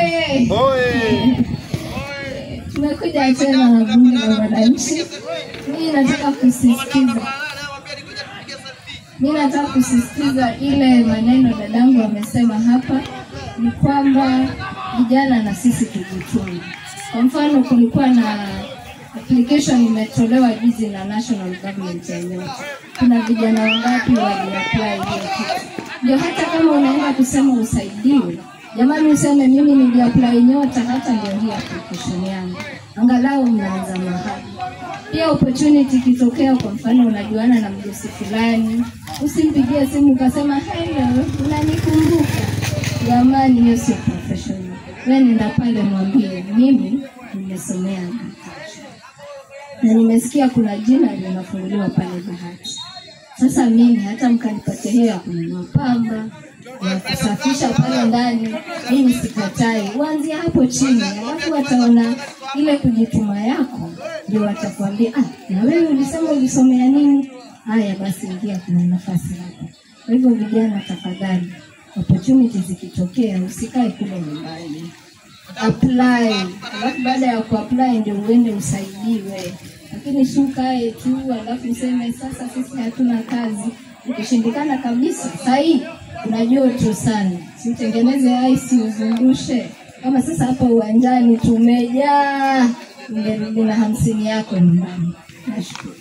Oye! Oye! Tumekuja tena na bunge la wananchi. Mimi nataka kusisitiza ile maneno dadangu amesema hapa, ni kwamba vijana na sisi tujitume. Kwa mfano kulikuwa na application imetolewa juzi na national government ya Nyota. Kuna vijana wangapi wali-apply hiyo kitu? Ndio hata kama unaenda kusema usaidiwe, jamani useme mimi nili-apply Nyota, hata ndio hii application yangu. Angalau mnaanza mahali. Pia opportunity kitokea, kwa mfano unajuana na mdosi fulani, usimpigie simu ukasema hello, unanikumbuka. Jamani, hiyo sio professional. Wewe nenda pale mwambie mimi nimesomea agriculture. Na nimesikia kuna jina linafunguliwa pale Bahati. Sasa mimi hata mkanipatia hiyo ya kununua pamba, ya kusafisha pale ndani, mimi sikatai. Uanzie hapo chini, alafu wataona ile kujituma yako, ndio watakwambia na wewe ulisema ulisomea nini? Haya basi ingia, kuna nafasi hapo. Kwa hivyo vijana tafadhali, opportunities zikitokea usikae kule nyumbani. Apply. Alafu baada ya kuapply ndio uende usaidiwe. Lakini shukae tu alafu useme sasa sisi hatuna kazi. Ukishindikana kabisa, sahi kuna joto sana. Sitengeneze ice uzungushe. Kama sasa hapa uwanjani tumejaa, ungerudi na 50 yako nyumbani. Nashukuru.